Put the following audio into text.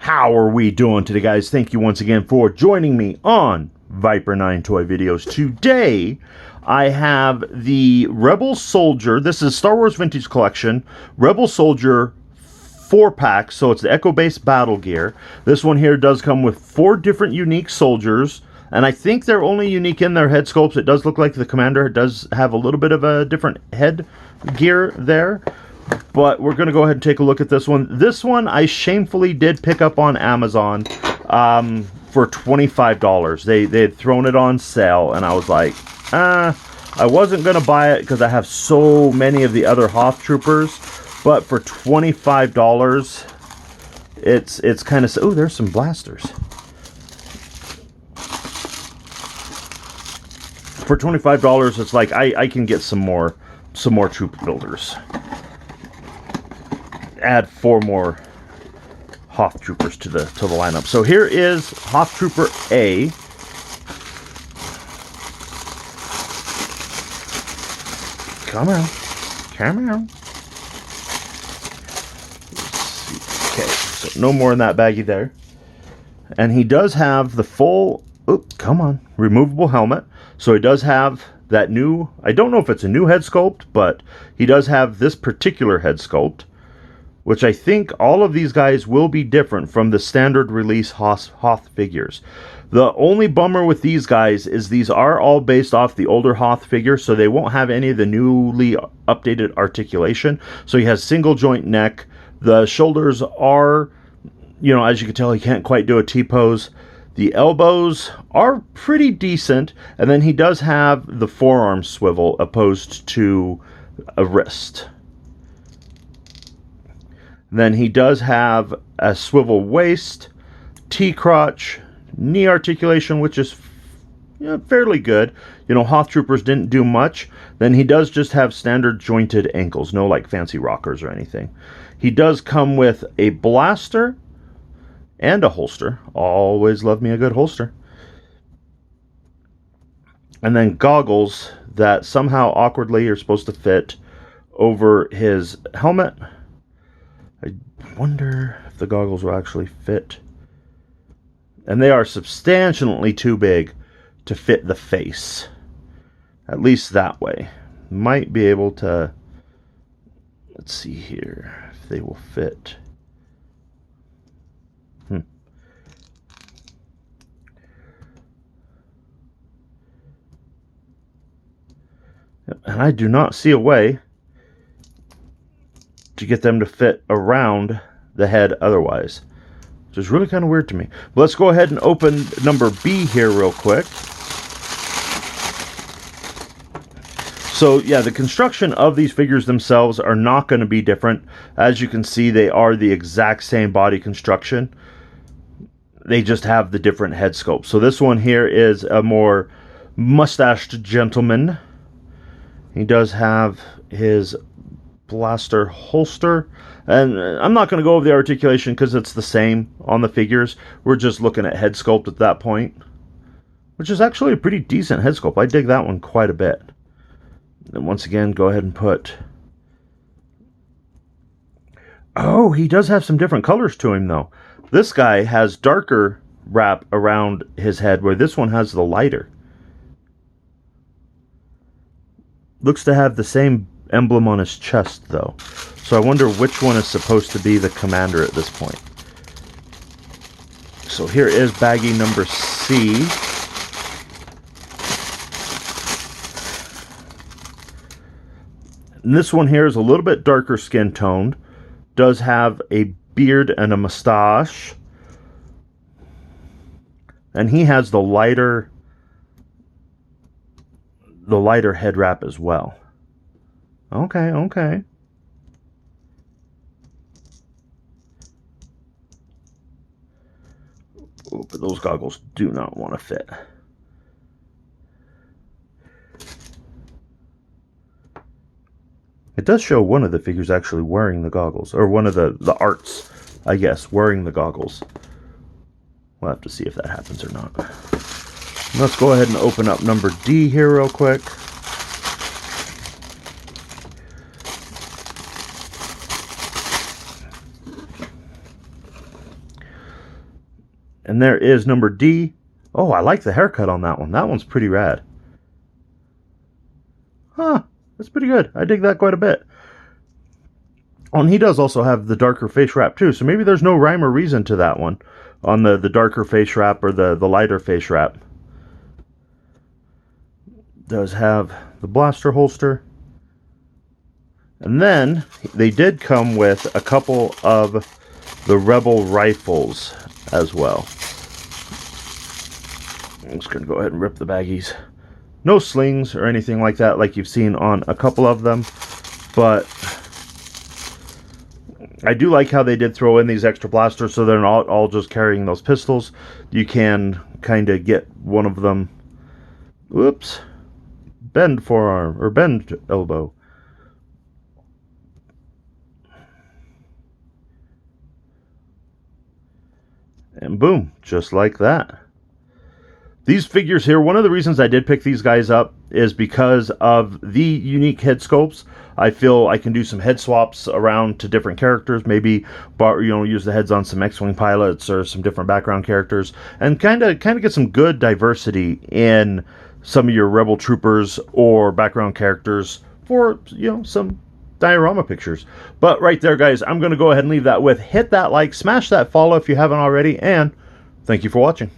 How are we doing today, guys? Thank you once again for joining me on Viper 9 Toy Videos. Today, I have the Rebel Soldier. This is Star Wars Vintage Collection. Rebel Soldier 4-pack, so it's the Echo-based battle gear. This one here does come with 4 different unique soldiers, and I think they're only unique in their head sculpts. It does look like the Commander does have a little bit of a different head gear there. But we're going to go ahead and take a look at this one. This one I shamefully did pick up on Amazon for $25. They had thrown it on sale, and I was like, I wasn't going to buy it because I have so many of the other Hoth Troopers. But for $25, it's kind of... Oh, there's some blasters. For $25, it's like I can get some more troop builders. Add 4 more Hoth Troopers to the lineup. So here is Hoth Trooper A. Come on. Come on. Okay, so no more in that baggie there. And he does have the full, come on, removable helmet. So he does have that new, I don't know if it's a new head sculpt, but he does have this particular head sculpt, which I think all of these guys will be different from the standard release Hoth figures. The only bummer with these guys is these are all based off the older Hoth figure, so they won't have any of the newly updated articulation. So he has single joint neck. The shoulders are, you know, as you can tell, he can't quite do a T-pose. The elbows are pretty decent, and then he does have the forearm swivel opposed to a wrist. Then he does have a swivel waist, T-crotch, knee articulation, which is fairly good. You know, Hoth Troopers didn't do much. Then he does just have standard jointed ankles, no like fancy rockers or anything. He does come with a blaster and a holster. Always love me a good holster. And then goggles that somehow awkwardly are supposed to fit over his helmet. I wonder if the goggles will actually fit. And they are substantially too big to fit the face. At least that way. Might be able to... Let's see here if they will fit. And I do not see a way to get them to fit around the head otherwise, which is really kind of weird to me. But let's go ahead and open number B here real quick. So yeah, the construction of these figures themselves are not going to be different. As you can see, they are the exact same body construction. They just have the different head sculpt. So this one here is a more mustached gentleman. He does have his blaster holster, and I'm not going to go over the articulation because it's the same on the figures. We're just looking at head sculpt at that point, which is actually a pretty decent head sculpt. I dig that one quite a bit. And once again, go ahead and put... Oh, he does have some different colors to him though. This guy has darker wrap around his head, where this one has the lighter. Looks to have the same emblem on his chest, though. So I wonder which one is supposed to be the Commander at this point. So here is baggie number C. And this one here is a little bit darker skin toned. Does have a beard and a mustache. And he has the lighter head wrap as well. Okay, okay. Oh, but those goggles do not want to fit. It does show one of the figures actually wearing the goggles, or one of the arts, I guess, wearing the goggles. We'll have to see if that happens or not. Let's go ahead and open up number D here real quick. And there is number D. Oh, I like the haircut on that one. That one's pretty rad. Huh, that's pretty good. I dig that quite a bit. Oh, and he does also have the darker face wrap too, so maybe there's no rhyme or reason to that one on the darker face wrap or the lighter face wrap. Does have the blaster holster. And then they did come with a couple of the Rebel rifles as well. I'm just going to go ahead and rip the baggies. No slings or anything like that like you've seen on a couple of them, but I do like how they did throw in these extra blasters so they're not all just carrying those pistols. You can kind of get one of them, whoops, bend forearm or bend elbow. And boom, just like that. These figures here, one of the reasons I did pick these guys up is because of the unique head sculpts. I feel I can do some head swaps around to different characters, maybe use the heads on some X-Wing pilots or some different background characters, and kind of get some good diversity in some of your Rebel troopers or background characters for, some diorama pictures. But right there, guys, I'm going to go ahead and leave that with hit that like, smash that follow if you haven't already, and thank you for watching.